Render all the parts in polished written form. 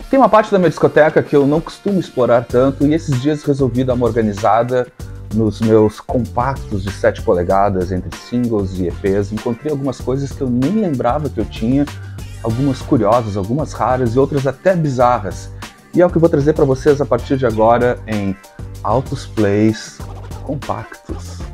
Tem uma parte da minha discoteca que eu não costumo explorar tanto e esses dias resolvi dar uma organizada nos meus compactos de 7 polegadas entre singles e EPs. Encontrei algumas coisas que eu nem lembrava que eu tinha, algumas curiosas, algumas raras e outras até bizarras. E é o que eu vou trazer para vocês a partir de agora em Altos Plays Compactos.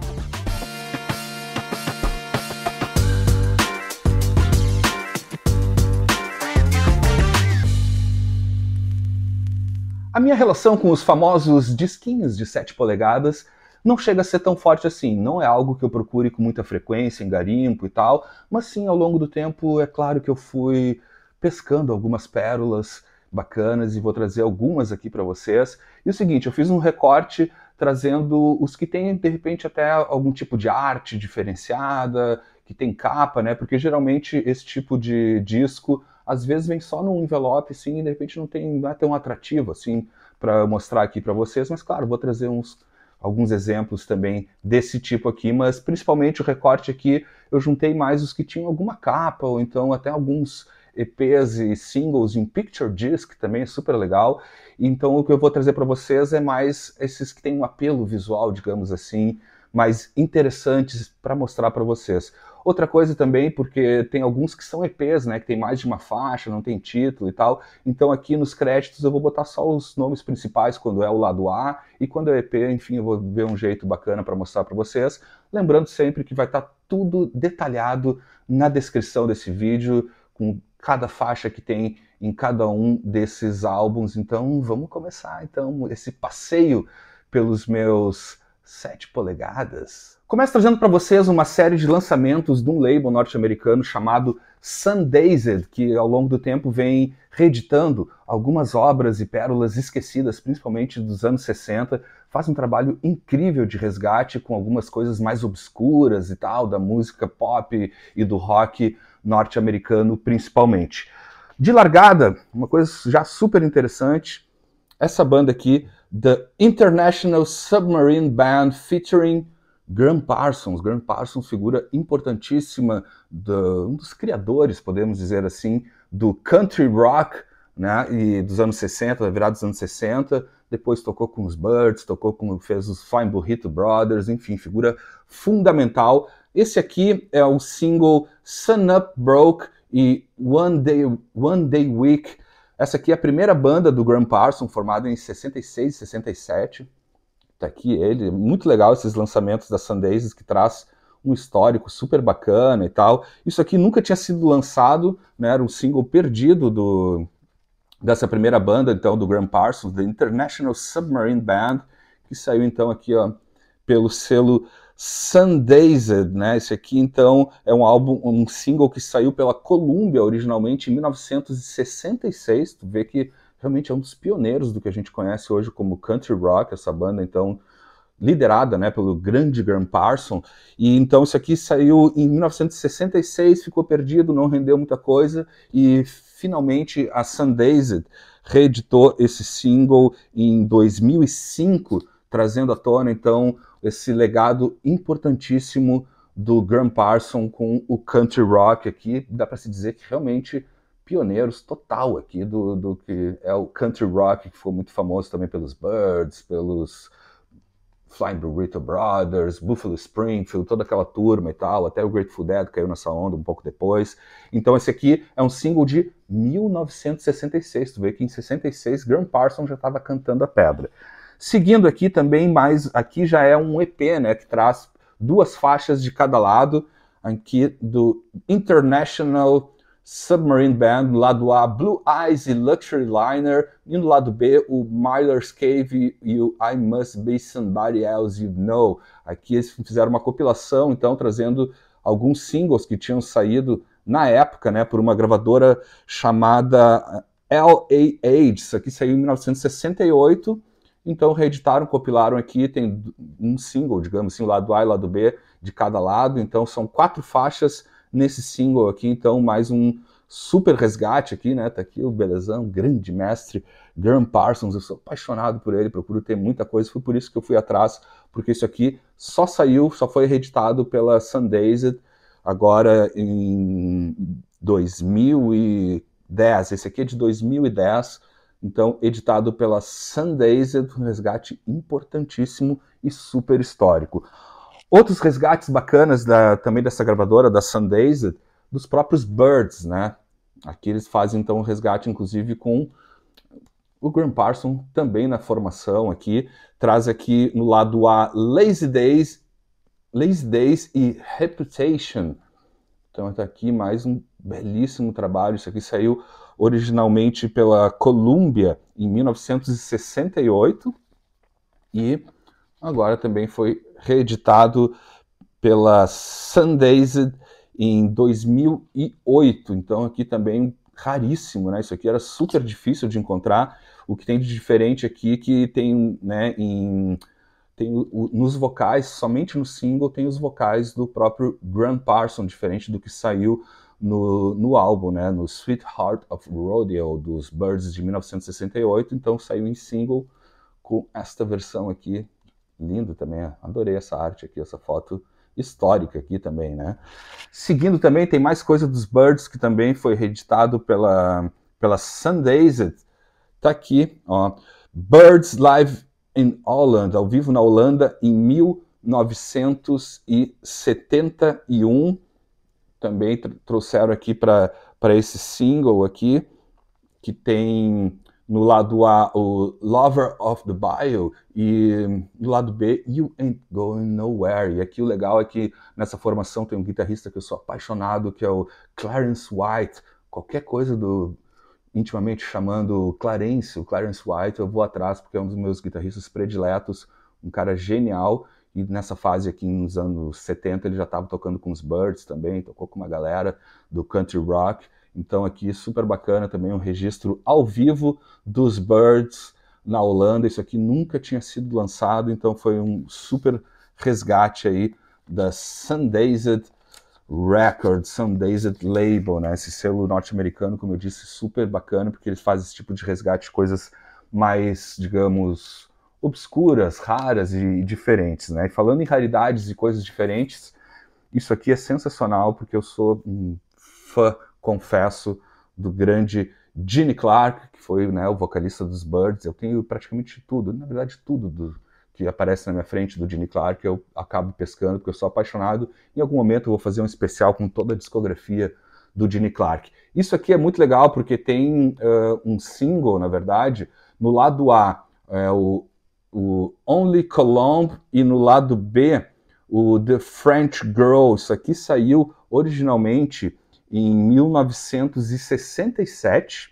A minha relação com os famosos disquinhos de 7 polegadas não chega a ser tão forte assim. Não é algo que eu procure com muita frequência em garimpo e tal, mas sim, ao longo do tempo, é claro que eu fui pescando algumas pérolas bacanas e vou trazer algumas aqui para vocês. E o seguinte, eu fiz um recorte trazendo os que têm, de repente, até algum tipo de arte diferenciada, que tem capa, né? Porque geralmente esse tipo de disco às vezes vem só num envelope, assim, e de repente não é tão atrativo, assim, para mostrar aqui para vocês, mas claro, vou trazer alguns exemplos também desse tipo aqui, mas principalmente o recorte aqui, eu juntei mais os que tinham alguma capa, ou então até alguns EPs e singles em picture disc, também é super legal. Então o que eu vou trazer para vocês é mais esses que têm um apelo visual, digamos assim, mais interessantes para mostrar para vocês. Outra coisa também, porque tem alguns que são EPs, né, que tem mais de uma faixa, não tem título e tal, então aqui nos créditos eu vou botar só os nomes principais quando é o lado A, e quando é EP, enfim, eu vou ver um jeito bacana para mostrar para vocês, lembrando sempre que vai estar tudo detalhado na descrição desse vídeo, com cada faixa que tem em cada um desses álbuns. Então vamos começar então esse passeio pelos meus 7 polegadas. Começo trazendo para vocês uma série de lançamentos de um label norte-americano chamado Sundazed, que ao longo do tempo vem reeditando algumas obras e pérolas esquecidas, principalmente dos anos 60, faz um trabalho incrível de resgate com algumas coisas mais obscuras e tal, da música pop e do rock norte-americano principalmente. De largada, uma coisa já super interessante, essa banda aqui, The International Submarine Band featuring Gram Parsons. Gram Parsons, figura importantíssima, um dos criadores, podemos dizer assim, do country rock, né, e dos anos 60, da virada dos anos 60, depois tocou com os Byrds, fez os Flying Burrito Brothers, enfim, figura fundamental. Esse aqui é o single Sun Up Broke e One Day Week. Essa aqui é a primeira banda do Gram Parsons, formada em 66 e 67. Tá aqui ele, muito legal esses lançamentos da Sundazed, que traz um histórico super bacana e tal. Isso aqui nunca tinha sido lançado, né, era um single perdido dessa primeira banda, então, do Gram Parsons, The International Submarine Band, que saiu então aqui, ó, pelo selo Sundazed, né? Esse aqui então é um álbum, um single que saiu pela Columbia originalmente em 1966. Tu vê que realmente é um dos pioneiros do que a gente conhece hoje como country rock, essa banda então liderada, né, pelo grande Gram Parsons. E então isso aqui saiu em 1966, ficou perdido, não rendeu muita coisa e finalmente a Sundazed reeditou esse single em 2005, trazendo à tona então esse legado importantíssimo do Gram Parsons com o country rock aqui. Dá para se dizer que realmente pioneiros total aqui do que é o country rock, que ficou muito famoso também pelos Byrds, pelos Flying Burrito Brothers, Buffalo Springfield, toda aquela turma e tal, até o Grateful Dead caiu nessa onda um pouco depois. Então esse aqui é um single de 1966, tu vê que em 66 Gram Parsons já estava cantando a pedra. Seguindo aqui também, aqui já é um EP, né, que traz 2 faixas de cada lado, aqui do International Submarine Band, no lado A, Blue Eyes e Luxury Liner, e no lado B, o Miller's Cave e o I Must Be Somebody Else You Know. Aqui eles fizeram uma compilação, então, trazendo alguns singles que tinham saído na época, né, por uma gravadora chamada LA-Age. Isso aqui saiu em 1968, então reeditaram, compilaram aqui, tem um single, digamos assim, o lado A e o lado B de cada lado, então são 4 faixas nesse single aqui, então mais um super resgate aqui, né, tá aqui o belezão, grande mestre Gram Parsons, eu sou apaixonado por ele, procuro ter muita coisa, foi por isso que eu fui atrás, porque isso aqui só foi reeditado pela Sundazed agora em 2010, esse aqui é de 2010, então editado pela Sundazed, um resgate importantíssimo e super histórico. Outros resgates bacanas também dessa gravadora, da Sundazed, dos próprios Byrds, né? Aqui eles fazem então um resgate, inclusive, com o Gram Parsons também na formação aqui, traz aqui no lado A Lazy Days e Reputation. Então está aqui mais um belíssimo trabalho. Isso aqui saiu originalmente pela Columbia em 1968 e agora também foi reeditado pela Sundazed em 2008. Então aqui também raríssimo, né? Isso aqui era super difícil de encontrar. O que tem de diferente aqui que tem, né, nos vocais, somente no single, tem os vocais do próprio Gram Parsons, diferente do que saiu no álbum, né, no Sweetheart of Rodeo, dos Byrds de 1968, então saiu em single com esta versão aqui, lindo também, adorei essa arte aqui, essa foto histórica aqui também, né. Seguindo também, tem mais coisa dos Byrds, que também foi reeditado pela Sundazed, tá aqui, ó, Byrds Live in Holland, ao vivo na Holanda, em 1971, também trouxeram aqui para esse single aqui, que tem no lado A o Lover of the Bayou e no lado B You Ain't Going Nowhere. E aqui o legal é que nessa formação tem um guitarrista que eu sou apaixonado, que é o Clarence White. Qualquer coisa do intimamente chamando Clarence, o Clarence White, eu vou atrás porque é um dos meus guitarristas prediletos, um cara genial, e nessa fase aqui nos anos 70 ele já estava tocando com os Byrds também, tocou com uma galera do country rock, então aqui super bacana também um registro ao vivo dos Byrds na Holanda. Isso aqui nunca tinha sido lançado, então foi um super resgate aí da Sundazed Records, Sundazed Label, né? Esse selo norte-americano, como eu disse, super bacana, porque eles fazem esse tipo de resgate de coisas mais, digamos, obscuras, raras e diferentes, né? E falando em raridades e coisas diferentes, isso aqui é sensacional, porque eu sou um fã, confesso, do grande Gene Clark, que foi, né, o vocalista dos Byrds. Eu tenho praticamente tudo, na verdade tudo que aparece na minha frente do Gene Clark, eu acabo pescando, porque eu sou apaixonado. Em algum momento eu vou fazer um especial com toda a discografia do Gene Clark. Isso aqui é muito legal, porque tem um single, na verdade, no lado A, o Only Colombe, e no lado B, o The French Girl. Isso aqui saiu originalmente em 1967,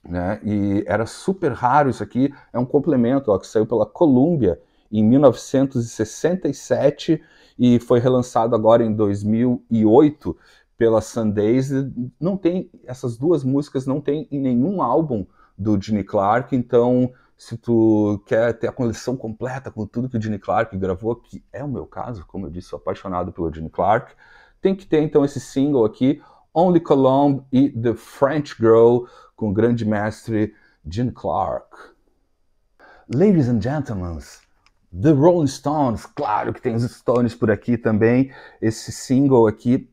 né? E era super raro isso aqui, é um complemento, ó, que saiu pela Columbia em 1967 e foi relançado agora em 2008 pela Sundazed. Não tem, essas duas músicas não tem em nenhum álbum do Gene Clark, então se tu quer ter a coleção completa com tudo que o Gene Clark gravou, que é o meu caso, como eu disse, sou apaixonado pelo Gene Clark, tem que ter então esse single aqui, Only Colombe e The French Girl, com o grande mestre Gene Clark. Ladies and gentlemen, The Rolling Stones, claro que tem os Stones por aqui também. Esse single aqui,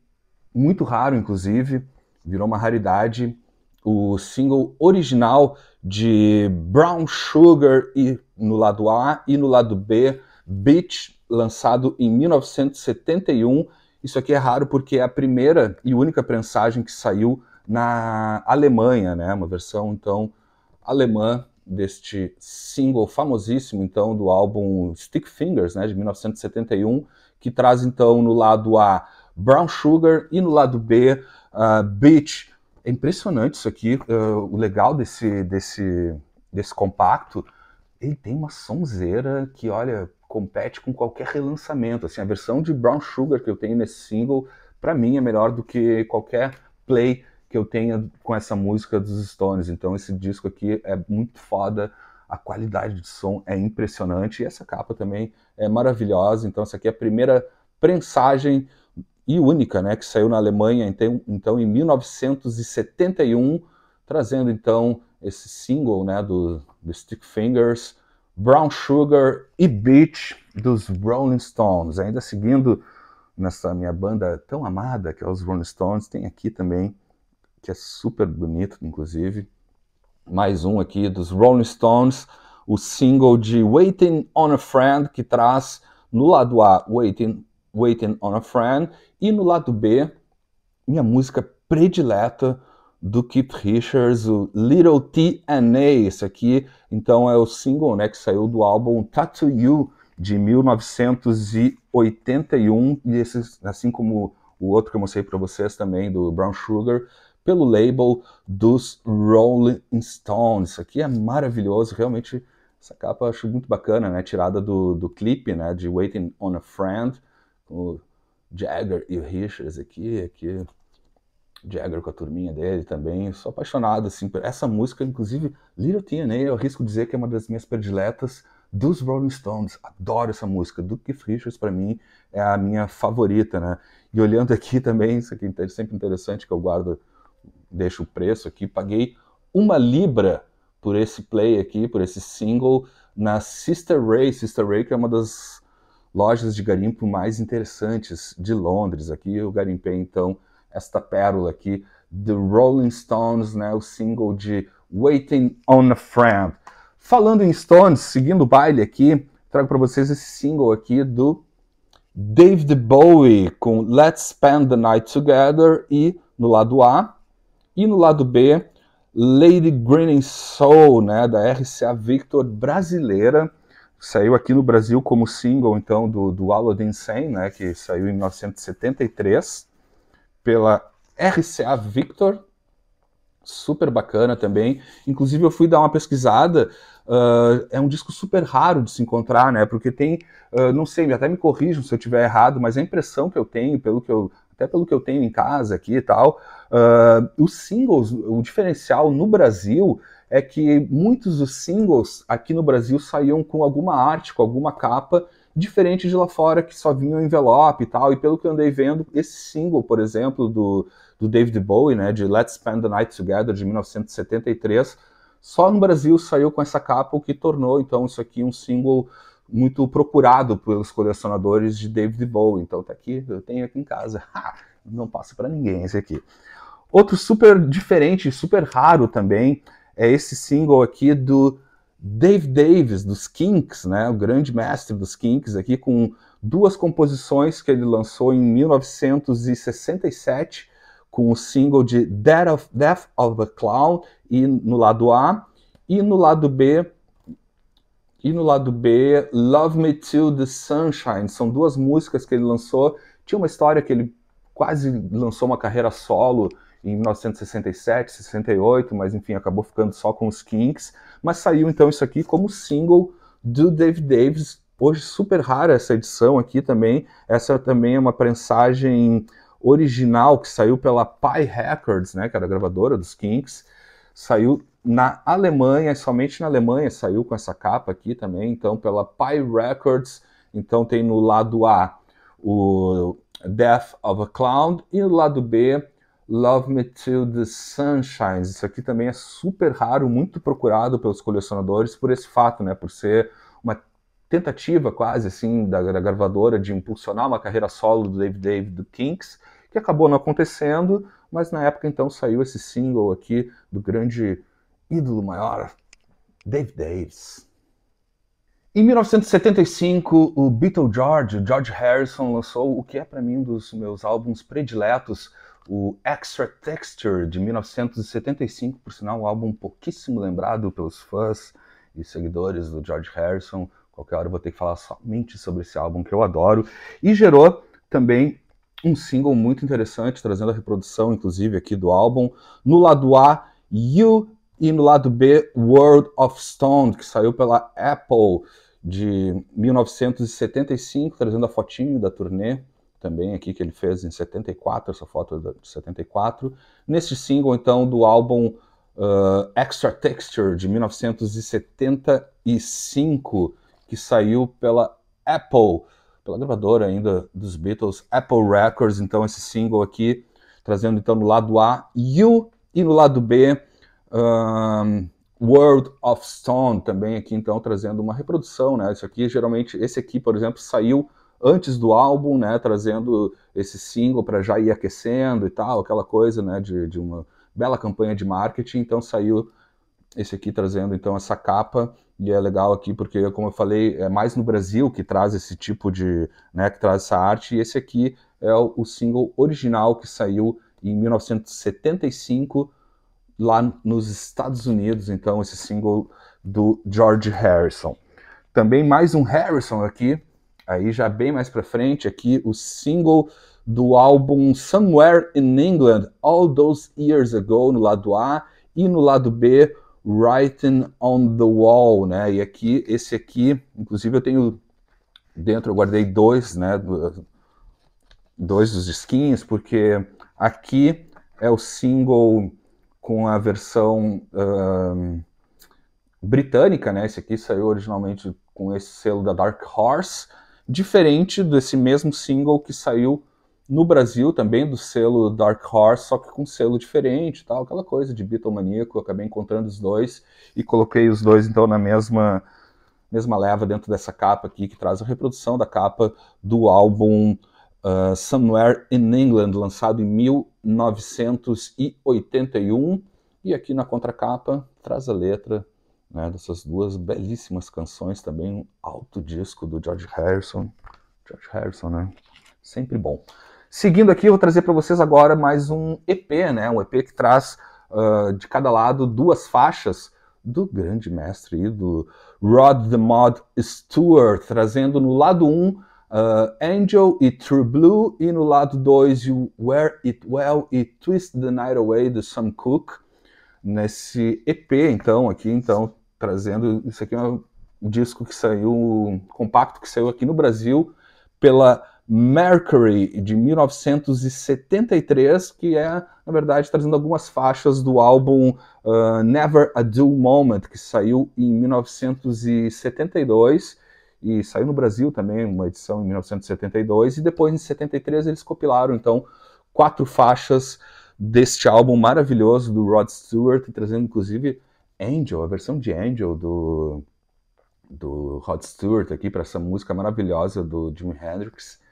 muito raro inclusive, virou uma raridade. O single original de Brown Sugar no lado A e no lado B, Beach, lançado em 1971. Isso aqui é raro porque é a primeira e única prensagem que saiu na Alemanha, né? Uma versão então alemã deste single famosíssimo então do álbum Stick Fingers, né, de 1971, que traz então no lado A Brown Sugar e no lado B Beach. É impressionante isso aqui, o legal desse compacto, ele tem uma sonzeira que, olha, compete com qualquer relançamento. Assim, a versão de Brown Sugar que eu tenho nesse single, para mim é melhor do que qualquer play que eu tenha com essa música dos Stones. Então esse disco aqui é muito foda, a qualidade de som é impressionante e essa capa também é maravilhosa. Então essa aqui é a primeira prensagem e única, né, que saiu na Alemanha então em 1971, trazendo então esse single, né, do Stick Fingers, Brown Sugar e Beach dos Rolling Stones. Ainda seguindo nessa minha banda tão amada que é os Rolling Stones, tem aqui também, que é super bonito, inclusive, mais um aqui dos Rolling Stones, o single de Waiting on a Friend, que traz no lado A Waiting on a Friend, e no lado B, minha música predileta do Keith Richards, o Little T&A. Esse aqui, então, é o single, né, que saiu do álbum Tattoo You, de 1981, e esse, assim como o outro que eu mostrei para vocês também, do Brown Sugar, pelo label dos Rolling Stones. Isso aqui é maravilhoso, realmente, essa capa eu acho muito bacana, né, tirada do clipe, né, de Waiting on a Friend, o Jagger e o Richards aqui Jagger com a turminha dele também. Sou apaixonado assim, por essa música, inclusive Little T&A, eu arrisco dizer que é uma das minhas prediletas dos Rolling Stones. Adoro essa música. Do Keith Richards, para mim, é a minha favorita, né? E olhando aqui também, isso aqui é sempre interessante, que eu guardo, deixo o preço aqui, paguei 1 libra por esse play aqui, por esse single, na Sister Ray, que é uma das lojas de garimpo mais interessantes de Londres. Aqui eu garimpei, então, esta pérola aqui, The Rolling Stones, né, o single de Waiting on a Friend. Falando em Stones, seguindo o baile aqui, trago para vocês esse single aqui do David Bowie, com Let's Spend the Night Together, e no lado A, e no lado B, Lady Green Soul, né, da RCA Victor brasileira. Saiu aqui no Brasil como single, então, do Aladdin Sane, né, que saiu em 1973, pela RCA Victor, super bacana também. Inclusive eu fui dar uma pesquisada, é um disco super raro de se encontrar, né, porque tem, não sei, até me corrijam se eu estiver errado, mas a impressão que eu tenho, até pelo que eu tenho em casa aqui e tal, os singles, o diferencial no Brasil é que muitos dos singles aqui no Brasil saíam com alguma arte, com alguma capa, diferente de lá fora, que só vinha o envelope e tal. E pelo que eu andei vendo, esse single, por exemplo, do David Bowie, né, de Let's Spend the Night Together, de 1973, só no Brasil saiu com essa capa, o que tornou, então, isso aqui um single muito procurado pelos colecionadores de David Bowie. Então tá aqui, eu tenho aqui em casa. Não passa para ninguém esse aqui. Outro super diferente, super raro também, é esse single aqui do Dave Davis, dos Kinks, né, o grande mestre dos Kinks, aqui com 2 composições que ele lançou em 1967, com o single de Death of a Clown, e no lado A, e no lado B, Love Me Till the Sunshine. São 2 músicas que ele lançou. Tinha uma história que ele quase lançou uma carreira solo em 1967, 68, mas enfim, acabou ficando só com os Kinks. Mas saiu então isso aqui como single do Dave Davis. Hoje super rara essa edição aqui também. Essa também é uma prensagem original que saiu pela Pi Records, né, que era a gravadora dos Kinks. Saiu na Alemanha, somente na Alemanha saiu com essa capa aqui também, então pela Pi Records. Então tem no lado A o Death of a Clown e no lado B Love Me Till the Sunshine. Isso aqui também é super raro, muito procurado pelos colecionadores por esse fato, né, por ser uma tentativa quase assim da gravadora de impulsionar uma carreira solo do Dave do Kinks, que acabou não acontecendo, mas na época então saiu esse single aqui do grande ídolo maior, Dave Davis. Em 1975, o Beatle George Harrison, lançou o que é para mim um dos meus álbuns prediletos, o Extra Texture, de 1975, por sinal um álbum pouquíssimo lembrado pelos fãs e seguidores do George Harrison. Qualquer hora eu vou ter que falar somente sobre esse álbum que eu adoro. E gerou também um single muito interessante, trazendo a reprodução, inclusive, aqui do álbum. No lado A, You, e no lado B, World of Stone, que saiu pela Apple, de 1975, trazendo a fotinho da turnê, também aqui que ele fez em 74, essa foto de 74. Neste single, então, do álbum Extra Texture, de 1975, que saiu pela Apple, pela gravadora ainda dos Beatles, Apple Records. Então esse single aqui, trazendo então no lado A, You, e no lado B, World of Stone, também aqui então trazendo uma reprodução, né? Isso aqui, geralmente, esse aqui, por exemplo, saiu antes do álbum, né? Trazendo esse single para já ir aquecendo e tal, aquela coisa, né? De uma bela campanha de marketing. Então saiu esse aqui trazendo então essa capa, e é legal aqui porque, como eu falei, é mais no Brasil que traz esse tipo de, né, que traz essa arte, e esse aqui é o single original que saiu em 1975 lá nos Estados Unidos, então esse single do George Harrison. Também mais um Harrison aqui, aí já bem mais pra frente, aqui o single do álbum Somewhere in England, All Those Years Ago, no lado A, e no lado B, Writing on the Wall, né? E aqui, esse aqui, inclusive eu tenho dentro, eu guardei dois, né? Dois dos disquinhos, porque aqui é o single com a versão britânica, né? Esse aqui saiu originalmente com esse selo da Dark Horse, diferente desse mesmo single que saiu no Brasil, também do selo Dark Horse, só que com selo diferente, tal, aquela coisa de Beatlemaníaco. Eu acabei encontrando os dois e coloquei os dois então na mesma leva dentro dessa capa aqui, que traz a reprodução da capa do álbum Somewhere in England, lançado em 1981, e aqui na contracapa traz a letra, né, dessas duas belíssimas canções, também um alto disco do George Harrison. George Harrison, né? Sempre bom. Seguindo aqui, eu vou trazer para vocês agora mais um EP, né? Um EP que traz de cada lado duas faixas do grande mestre, do Rod the Mod Stewart, trazendo no lado 1 Angel e True Blue, e no lado 2 Wear It Well e Twist the Night Away, do Sam Cooke. Nesse EP, então, aqui, então, trazendo, isso aqui é um disco que saiu, um compacto que saiu aqui no Brasil pela Mercury, de 1973, que é, na verdade, trazendo algumas faixas do álbum Never a Dull Moment, que saiu em 1972, e saiu no Brasil também, uma edição em 1972, e depois, em 73, eles compilaram, então, 4 faixas deste álbum maravilhoso do Rod Stewart, trazendo, inclusive, Angel, a versão de Angel do Rod Stewart aqui, para essa música maravilhosa do Jimi Hendrix.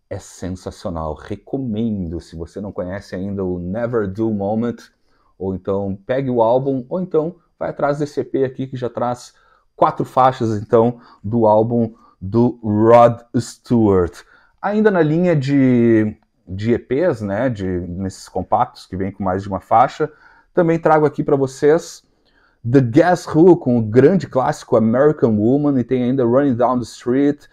É sensacional, recomendo. Se você não conhece ainda o Never Do Moment, ou então pegue o álbum, ou então vai atrás desse EP aqui que já traz 4 faixas então do álbum do Rod Stewart. Ainda na linha de EPs, né, nesses compactos que vem com mais de uma faixa, também trago aqui para vocês The Guess Who, com o grande clássico American Woman, e tem ainda Running Down the Street,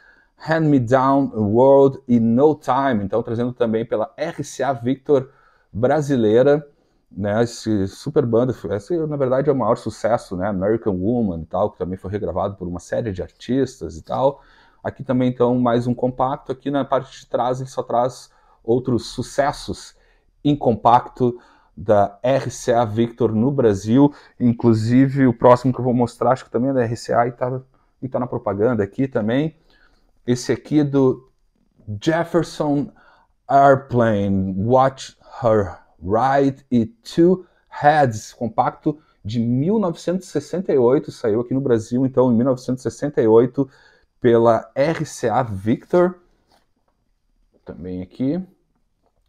Hand Me Down World e No Time, então trazendo também pela RCA Victor brasileira, né, esse super banda. Esse na verdade é o maior sucesso, né, American Woman e tal, que também foi regravado por uma série de artistas e tal. Aqui também então mais um compacto, aqui na parte de trás ele só traz outros sucessos em compacto da RCA Victor no Brasil, inclusive o próximo que eu vou mostrar, acho que também é da RCA e tá na propaganda aqui também. Esse aqui do Jefferson Airplane, Watch Her Ride, e Two Heads, compacto de 1968, saiu aqui no Brasil, então, em 1968, pela RCA Victor, também aqui,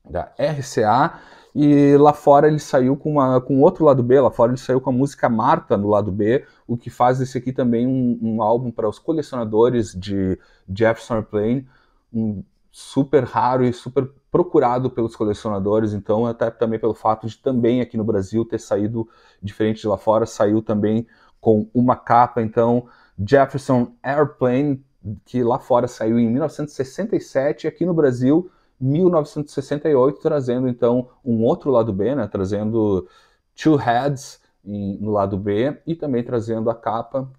da RCA, e lá fora ele saiu com outro lado B, lá fora ele saiu com a música Marta no lado B, o que faz esse aqui também um álbum para os colecionadores de Jefferson Airplane, super raro e super procurado pelos colecionadores, então até também pelo fato de também aqui no Brasil ter saído, diferente de lá fora, saiu também com uma capa, então Jefferson Airplane, que lá fora saiu em 1967, aqui no Brasil 1968, trazendo então um outro lado B, né, trazendo Two Heads no lado B, e também trazendo a capa,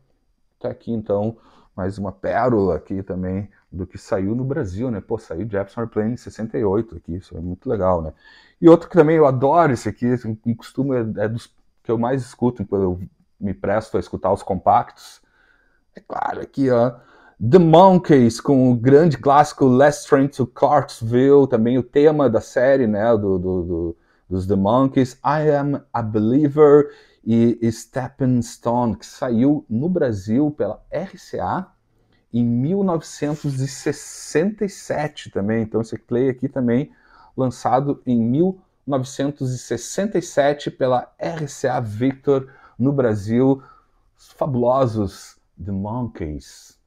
tá aqui então mais uma pérola aqui também do que saiu no Brasil, né, pô, saiu Jefferson Airplane em 68 aqui, isso é muito legal, né. E outro que também eu adoro esse aqui, em costume é dos que eu mais escuto quando eu me presto a escutar os compactos, é claro, aqui ó, The Monkees, com o grande clássico Last Train to Clarksville, também o tema da série, né, dos The Monkees, I Am a Believer, e Stepping Stone, que saiu no Brasil pela RCA em 1967 também. Então esse play aqui também lançado em 1967 pela RCA Victor no Brasil, os fabulosos The Monkees.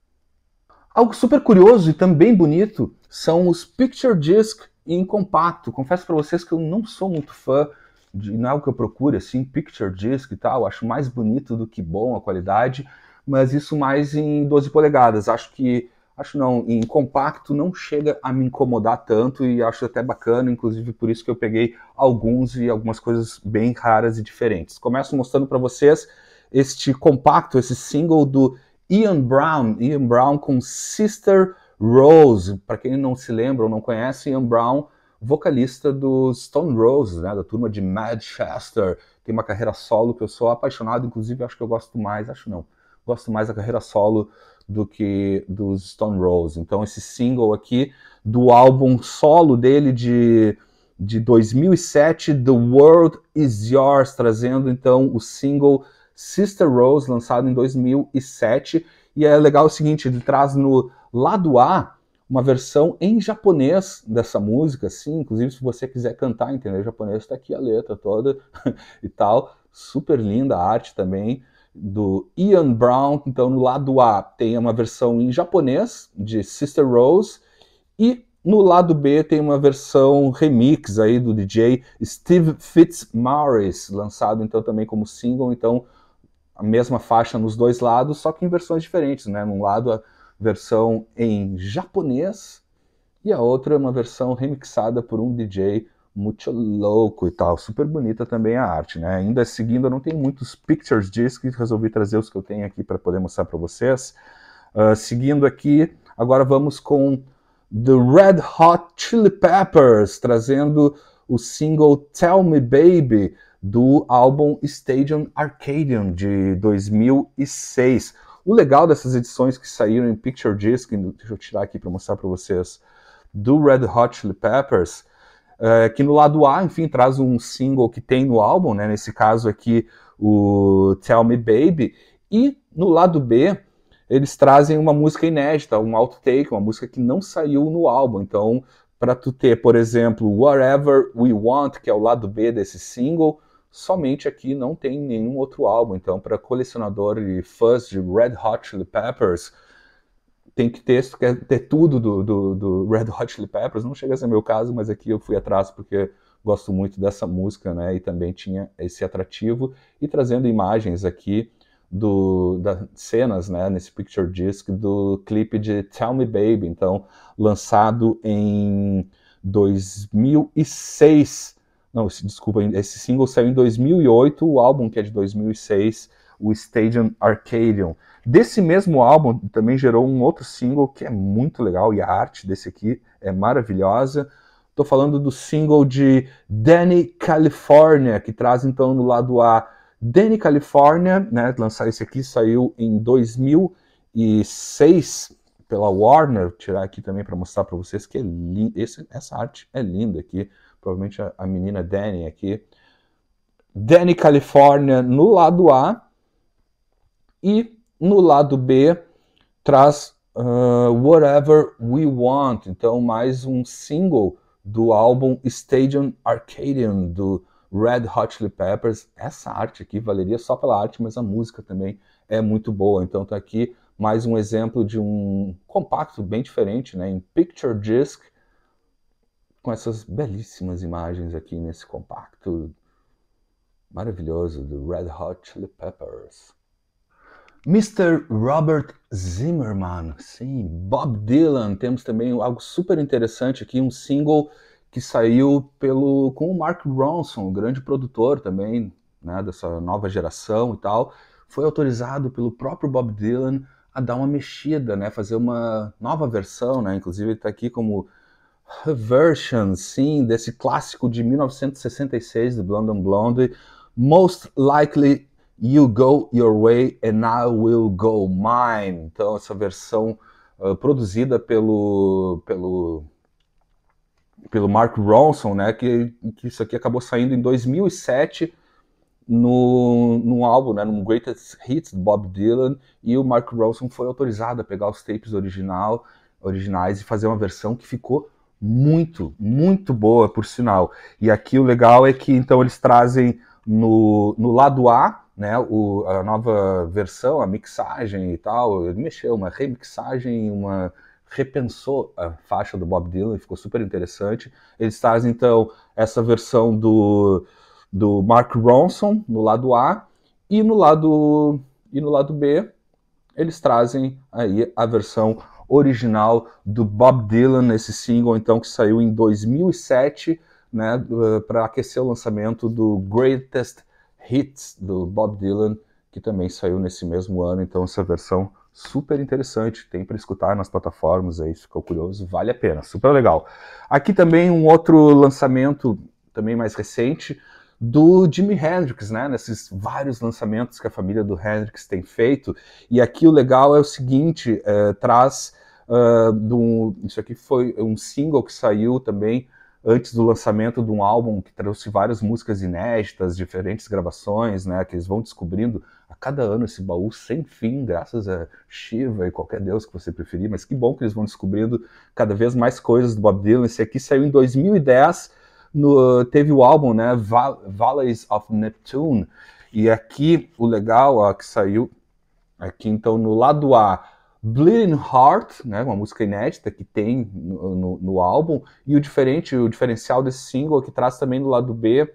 Algo super curioso e também bonito são os Picture Disc em compacto. Confesso para vocês que eu não sou muito fã de não é algo que eu procuro, assim, Picture Disc e tal. Acho mais bonito do que bom a qualidade, mas isso mais em 12 polegadas. Acho não, em compacto não chega a me incomodar tanto e acho até bacana, inclusive por isso que eu peguei alguns e algumas coisas bem raras e diferentes. Começo mostrando para vocês este compacto, esse single do Ian Brown com Sister Rose. Para quem não se lembra ou não conhece, Ian Brown, vocalista dos Stone Roses, né, da turma de Manchester, tem uma carreira solo que eu sou apaixonado, inclusive acho que eu gosto mais da carreira solo do que dos Stone Roses. Então esse single aqui do álbum solo dele de 2007, The World Is Yours, trazendo então o single Sister Rose, lançado em 2007, e é legal o seguinte, ele traz no lado A uma versão em japonês dessa música, assim, inclusive se você quiser cantar, entender japonês, tá aqui a letra toda e tal, super linda a arte também, do Ian Brown. Então no lado A tem uma versão em japonês de Sister Rose e no lado B tem uma versão remix aí do DJ Steve Fitzmaurice, lançado então também como single, então a mesma faixa nos dois lados, só que em versões diferentes, né? Num lado a versão em japonês e a outra é uma versão remixada por um DJ muito louco e tal, super bonita também a arte, né? Ainda seguindo, eu não tenho muitos pictures discs, resolvi trazer os que eu tenho aqui para poder mostrar para vocês. Seguindo aqui, agora vamos com The Red Hot Chili Peppers, trazendo o single Tell Me Baby, do álbum Stadium Arcadium, de 2006. O legal dessas edições que saíram em Picture Disc, deixa eu tirar aqui para mostrar para vocês, do Red Hot Chili Peppers, que no lado A, enfim, traz um single que tem no álbum, né, nesse caso aqui o Tell Me Baby, e no lado B eles trazem uma música inédita, um outtake, uma música que não saiu no álbum. Então, para tu ter, por exemplo, Whatever We Want, que é o lado B desse single, somente aqui não tem nenhum outro álbum. Então, para colecionador e fãs de Red Hot Chili Peppers, tem que ter, quer ter tudo do Red Hot Chili Peppers. Não chega a ser meu caso, mas aqui eu fui atrás porque gosto muito dessa música, né? E também tinha esse atrativo. E trazendo imagens aqui das cenas, né, nesse Picture Disc do clipe de Tell Me Baby, então lançado em 2006. Não, desculpa, esse single saiu em 2008, o álbum que é de 2006, o Stadium Arcadium. Desse mesmo álbum também gerou um outro single que é muito legal e a arte desse aqui é maravilhosa. Estou falando do single de Danny California, que traz então no lado A Danny California, né, lançar esse aqui, saiu em 2006 pela Warner. Vou tirar aqui também para mostrar para vocês que é essa arte é linda aqui, provavelmente a menina Danny aqui. Danny California no lado A, e no lado B traz Whatever We Want, então mais um single do álbum Stadium Arcadium, do Red Hot Chili Peppers. Essa arte aqui valeria só pela arte, mas a música também é muito boa. Então tá aqui mais um exemplo de um compacto bem diferente, né, em Picture Disc, com essas belíssimas imagens aqui nesse compacto maravilhoso do Red Hot Chili Peppers. Mr. Robert Zimmerman, sim, Bob Dylan. Temos também algo super interessante aqui, um single que saiu com o Mark Ronson, o grande produtor também, né, dessa nova geração e tal. Foi autorizado pelo próprio Bob Dylan a dar uma mexida, né, fazer uma nova versão, né, inclusive ele está aqui como version, sim, desse clássico de 1966 do Blonde on Blonde, Most Likely You Go Your Way and I Will Go Mine. Então essa versão produzida pelo Mark Ronson, né, que isso aqui acabou saindo em 2007 no álbum, né, no Greatest Hits do Bob Dylan, e o Mark Ronson foi autorizado a pegar os tapes originais e fazer uma versão que ficou muito, muito boa, por sinal. E aqui o legal é que então eles trazem no lado A, né, a nova versão, a mixagem e tal, ele mexeu, uma remixagem, repensou a faixa do Bob Dylan, ficou super interessante. Eles trazem, então, essa versão do Mark Ronson no lado A, e no lado B, eles trazem aí a versão original do Bob Dylan, esse single, então, que saiu em 2007, né, para aquecer o lançamento do Greatest Hits do Bob Dylan, que também saiu nesse mesmo ano. Então essa versão super interessante, tem para escutar nas plataformas aí, se ficou curioso, vale a pena, super legal. Aqui também um outro lançamento, também mais recente, do Jimi Hendrix, né, nesses vários lançamentos que a família do Hendrix tem feito. E aqui o legal é o seguinte, traz isso aqui foi um single que saiu também antes do lançamento de um álbum que trouxe várias músicas inéditas, diferentes gravações, né, que eles vão descobrindo a cada ano esse baú sem fim, graças a Shiva e qualquer deus que você preferir, mas que bom que eles vão descobrindo cada vez mais coisas do Bob Dylan. Esse aqui saiu em 2010, teve o álbum, né, Valleys of Neptune, e aqui o legal, ó, que saiu aqui então no lado A, Bleeding Heart, né, uma música inédita que tem no álbum, e o diferencial desse single que traz também no lado B,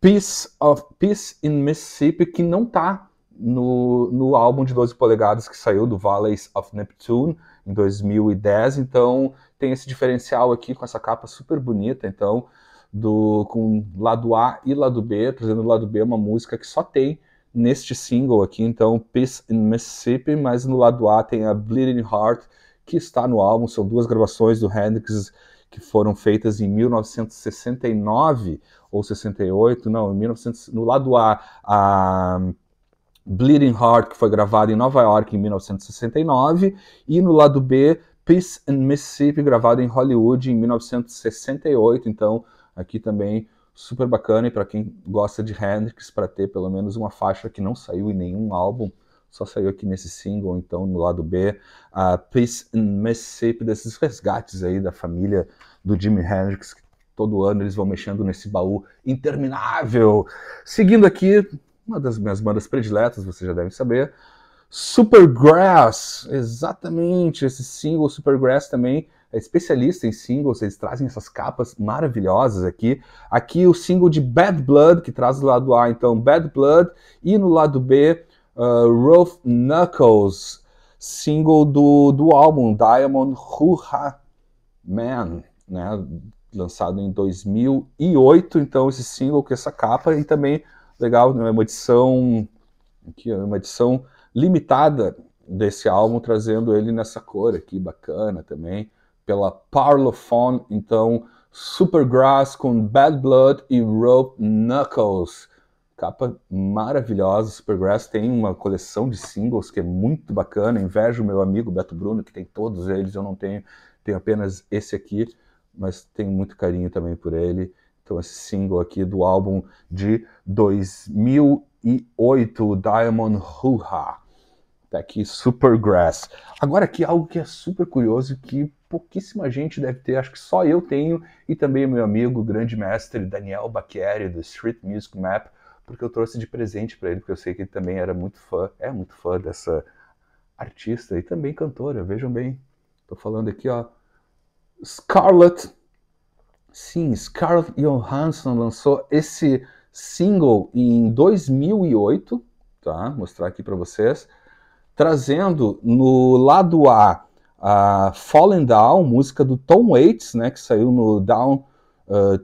Peace in Mississippi, que não está no álbum de 12 polegadas que saiu do Valleys of Neptune em 2010, então tem esse diferencial aqui com essa capa super bonita, então, com lado A e lado B, trazendo o lado B uma música que só tem neste single aqui, então, Peace in Mississippi, mas no lado A tem a Bleeding Heart, que está no álbum. São duas gravações do Hendrix que foram feitas em 1969 ou 68, não, no lado A Bleeding Heart, que foi gravado em Nova York em 1969, e no lado B, Peace in Mississippi, gravado em Hollywood em 1968, então, aqui também super bacana, e para quem gosta de Hendrix, para ter pelo menos uma faixa que não saiu em nenhum álbum, só saiu aqui nesse single, então no lado B, Peace in Mississippi, desses resgates aí da família do Jimi Hendrix, que todo ano eles vão mexendo nesse baú interminável. Seguindo aqui, uma das minhas bandas prediletas, vocês já devem saber, Supergrass, exatamente, esse single Supergrass também é especialista em singles, eles trazem essas capas maravilhosas aqui. Aqui o single de Bad Blood, que traz do lado A, então, Bad Blood, e no lado B, Rough Knuckles, single do álbum Diamond Hoo-Ha Man, né, lançado em 2008, então esse single com essa capa, e também, legal, né, uma edição limitada desse álbum, trazendo ele nessa cor aqui, bacana também, pela Parlophone, então Supergrass com Bad Blood e Rough Knuckles. Capa maravilhosa. Supergrass tem uma coleção de singles que é muito bacana. Invejo o meu amigo Beto Bruno, que tem todos eles, eu não tenho apenas esse aqui, mas tenho muito carinho também por ele. Então esse single aqui do álbum de 2008, Diamond Hoo-Ha. Tá aqui, Supergrass. Agora aqui algo que é super curioso, que pouquíssima gente deve ter, acho que só eu tenho, e também o meu amigo, o grande mestre Daniel Bacchieri, do Street Music Map, porque eu trouxe de presente para ele, porque eu sei que ele também é muito fã dessa artista e também cantora, vejam bem. Tô falando aqui, ó, Scarlett Johansson lançou esse single em 2008, tá? Vou mostrar aqui para vocês, trazendo no lado A Falling Down, música do Tom Waits, né, que saiu no Down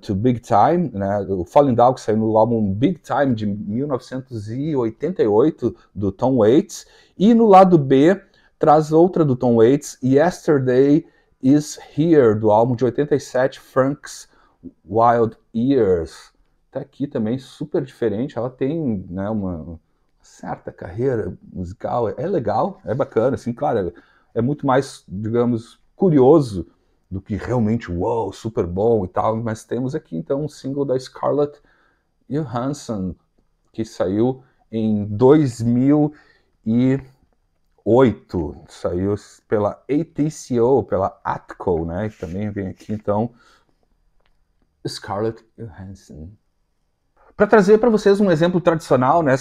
to Big Time, né, o Falling Down, que saiu no álbum Big Time de 1988 do Tom Waits, e no lado B traz outra do Tom Waits, Yesterday Is Here, do álbum de 87, Frank's Wild Years. Tá aqui também, super diferente, ela tem, né, uma certa carreira musical, é legal, é bacana, assim, claro, é muito mais, digamos, curioso do que realmente, uau, super bom e tal, mas temos aqui, então, um single da Scarlett Johansson, que saiu em 2008, saiu pela ATCO, pela ATCO, né, que também vem aqui, então, Scarlett Johansson. Para trazer para vocês um exemplo tradicional, né,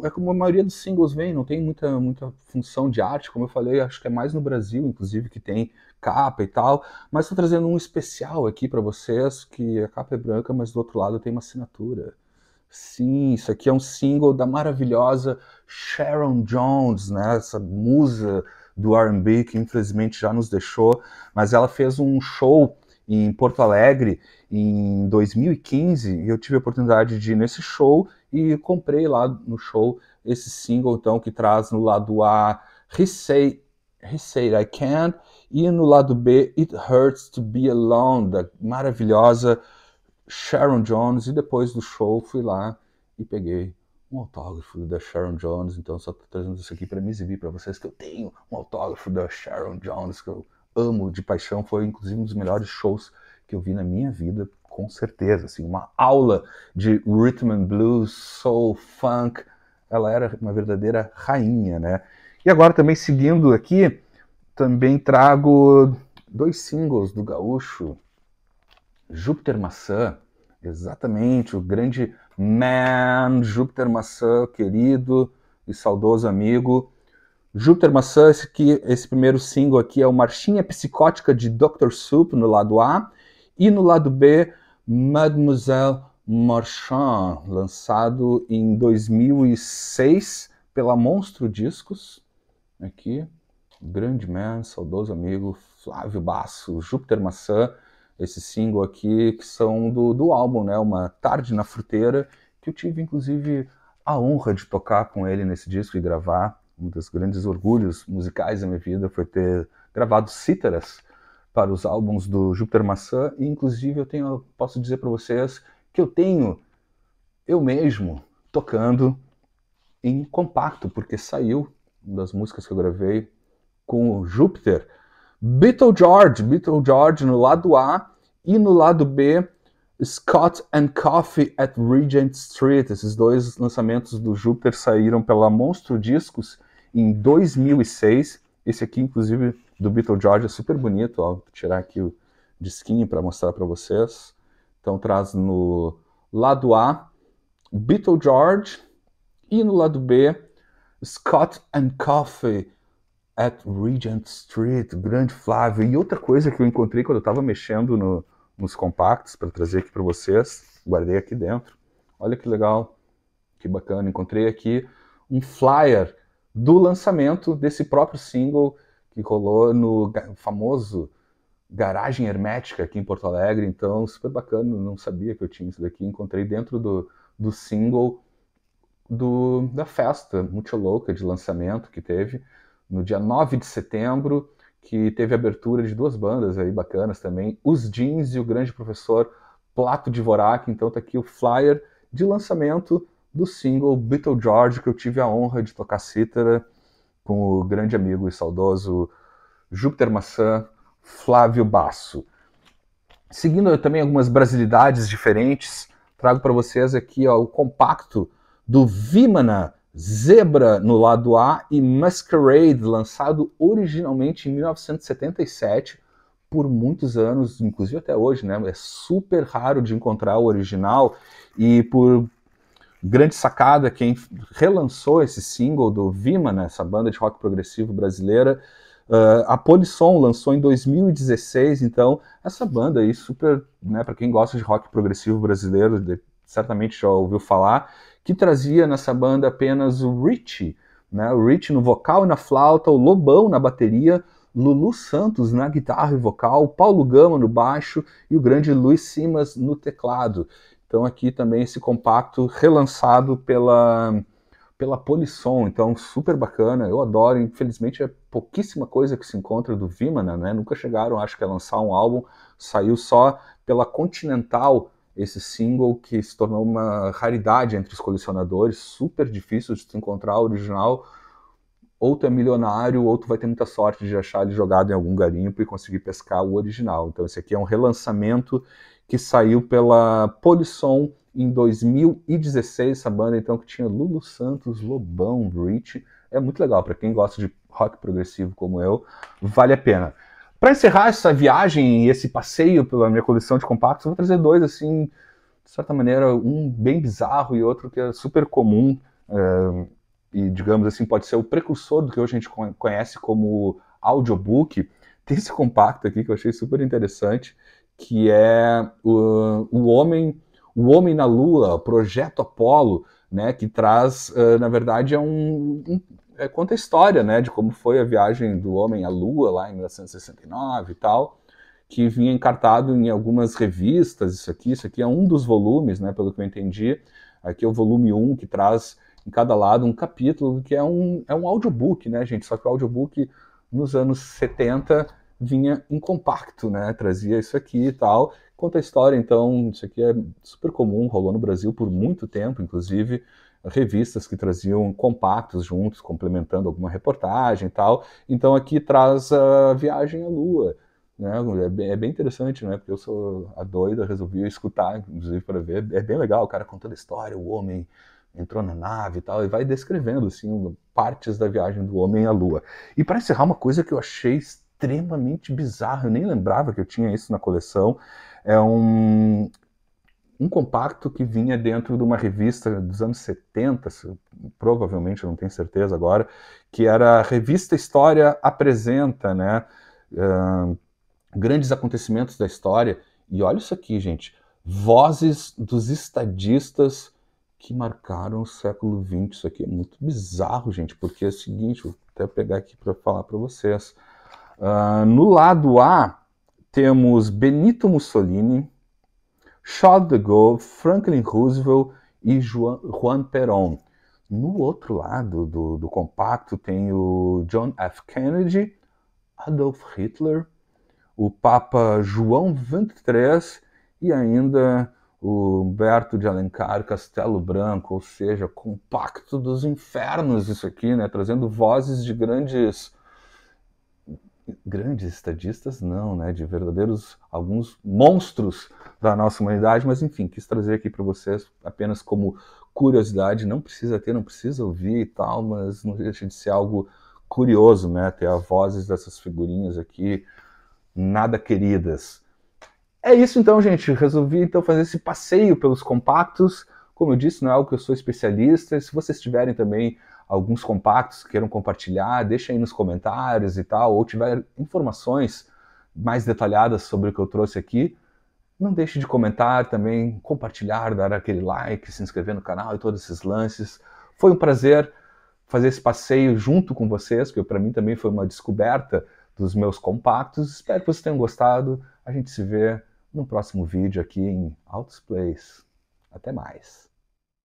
é como a maioria dos singles vem, não tem muita função de arte, como eu falei, acho que é mais no Brasil, inclusive, que tem capa e tal, mas estou trazendo um especial aqui para vocês, que a capa é branca, mas do outro lado tem uma assinatura. Sim, isso aqui é um single da maravilhosa Sharon Jones, né, essa musa do R&B que infelizmente já nos deixou, mas ela fez um show em Porto Alegre em 2015 e eu tive a oportunidade de ir nesse show e comprei lá no show esse single então que traz no lado A He Said I Can't e no lado B It Hurts to Be Alone, da maravilhosa Sharon Jones. E depois do show fui lá e peguei um autógrafo da Sharon Jones, então só tô trazendo isso aqui para me exibir para vocês que eu tenho um autógrafo da Sharon Jones que eu amo de paixão, foi inclusive um dos melhores shows que eu vi na minha vida, com certeza, assim, uma aula de rhythm and blues, soul, funk, ela era uma verdadeira rainha, né? E agora também seguindo aqui, também trago 2 singles do gaúcho, Júpiter Maçã, exatamente, o grande man Júpiter Maçã, querido e saudoso amigo. Júpiter Maçã, esse primeiro single aqui é o Marchinha Psicótica de Dr. Soup no lado A, e no lado B, Mademoiselle Marchand, lançado em 2006 pela Monstro Discos. Aqui, grande man, saudoso amigo, Flávio Basso, Júpiter Maçã, esse single aqui, que são do álbum, né, Uma Tarde na Fruteira, que eu tive, inclusive, a honra de tocar com ele nesse disco e gravar. Um dos grandes orgulhos musicais da minha vida foi ter gravado cítaras para os álbuns do Júpiter Maçã, e inclusive posso dizer para vocês que eu tenho, eu mesmo, tocando em compacto, porque saiu uma das músicas que eu gravei com o Júpiter, Beatle George no lado A, e no lado B, Scott and Coffee at Regent Street. Esses 2 lançamentos do Júpiter saíram pela Monstro Discos em 2006. Esse aqui, inclusive, do Beatle George é super bonito. Ó, vou tirar aqui o disquinho para mostrar para vocês. Então traz no lado A, Beatle George, e no lado B, Scott and Coffee at Regent Street, grande Flávio. E outra coisa que eu encontrei quando eu estava mexendo nos compactos, para trazer aqui para vocês, guardei aqui dentro. Olha que legal, que bacana. Encontrei aqui um flyer do lançamento desse próprio single que rolou no famoso Garagem Hermética aqui em Porto Alegre. Então, super bacana, não sabia que eu tinha isso daqui. Encontrei dentro do single da festa muito louca de lançamento que teve no dia 9 de setembro, que teve abertura de 2 bandas aí bacanas também, Os Jeans e o grande professor Plato Dvorak. Então tá aqui o flyer de lançamento do single Beatle George, que eu tive a honra de tocar cítara com o grande amigo e saudoso Júpiter Maçã, Flávio Basso. Seguindo também algumas brasilidades diferentes, trago para vocês aqui ó, o compacto do Vimana, Zebra no lado A e Masquerade, lançado originalmente em 1977, por muitos anos, inclusive até hoje, né? É super raro de encontrar o original, e por grande sacada, quem relançou esse single do Vimana, essa banda de rock progressivo brasileira, a Polisson lançou em 2016, então essa banda aí super, né, para quem gosta de rock progressivo brasileiro, certamente já ouviu falar, que trazia nessa banda apenas o Richie, né? O Richie no vocal e na flauta, o Lobão na bateria, Lulu Santos na guitarra e vocal, Paulo Gama no baixo e o grande Luiz Simas no teclado. Então aqui também esse compacto relançado pela Polisson, então super bacana, eu adoro. Infelizmente é pouquíssima coisa que se encontra do Vimana, né? Nunca chegaram, acho que a lançar um álbum, saiu só pela Continental, esse single que se tornou uma raridade entre os colecionadores, super difícil de se encontrar o original. Ou tu é milionário, ou tu vai ter muita sorte de achar ele jogado em algum garimpo e conseguir pescar o original. Então esse aqui é um relançamento que saiu pela Polisson em 2016, essa banda então que tinha Lulu Santos, Lobão, Rich. É muito legal, para quem gosta de rock progressivo como eu, vale a pena. Para encerrar essa viagem e esse passeio pela minha coleção de compactos, eu vou trazer 2 assim de certa maneira, um bem bizarro e outro que é super comum, e, digamos assim, pode ser o precursor do que hoje a gente conhece como audiobook. Tem esse compacto aqui que eu achei super interessante, que é o Homem na Lua, o Projeto Apollo, né, que traz, na verdade, conta a história, né, de como foi a viagem do homem à Lua lá em 1969 e tal, que vinha encartado em algumas revistas. Isso aqui é um dos volumes, né, pelo que eu entendi. Aqui é o volume 1, que traz em cada lado um capítulo, que é um audiobook, né, gente? Só que o audiobook nos anos 70 vinha em compacto, né? Trazia isso aqui e tal. Conta a história, então, isso aqui é super comum, rolou no Brasil por muito tempo, inclusive revistas que traziam compactos juntos, complementando alguma reportagem e tal. Então aqui traz a viagem à Lua, né? É bem interessante, né? Porque eu sou a doida, resolvi escutar, inclusive, para ver. É bem legal, o cara contando a história, o homem entrou na nave e tal, e vai descrevendo, assim, partes da viagem do homem à Lua. E para encerrar, uma coisa que eu achei extremamente bizarra, eu nem lembrava que eu tinha isso na coleção, é um compacto que vinha dentro de uma revista dos anos 70, provavelmente, eu não tenho certeza agora, que era a Revista História Apresenta, né? Grandes acontecimentos da história. E olha isso aqui, gente. Vozes dos estadistas que marcaram o século XX. Isso aqui é muito bizarro, gente, porque é o seguinte, vou até pegar aqui para falar para vocês. No lado A, temos Benito Mussolini, Charles de Gaulle, Franklin Roosevelt e Juan Perón. No outro lado do compacto tem o John F. Kennedy, Adolf Hitler, o Papa João XXIII e ainda o Humberto de Alencar, Castelo Branco, ou seja, compacto dos infernos isso aqui, né? Trazendo vozes de grandes estadistas, não, né? De verdadeiros, alguns monstros da nossa humanidade, mas enfim, quis trazer aqui para vocês apenas como curiosidade. Não precisa ter, não precisa ouvir e tal, mas não deixa de ser algo curioso, né? Ter as vozes dessas figurinhas aqui, nada queridas. É isso então, gente. Resolvi então fazer esse passeio pelos compactos. Como eu disse, não é algo que eu sou especialista. Se vocês tiverem também alguns compactos que queiram compartilhar, deixem aí nos comentários e tal, ou tiver informações mais detalhadas sobre o que eu trouxe aqui, não deixe de comentar também, compartilhar, dar aquele like, se inscrever no canal e todos esses lances. Foi um prazer fazer esse passeio junto com vocês, que para mim também foi uma descoberta dos meus compactos. Espero que vocês tenham gostado. A gente se vê no próximo vídeo aqui em Altos Plays. Até mais.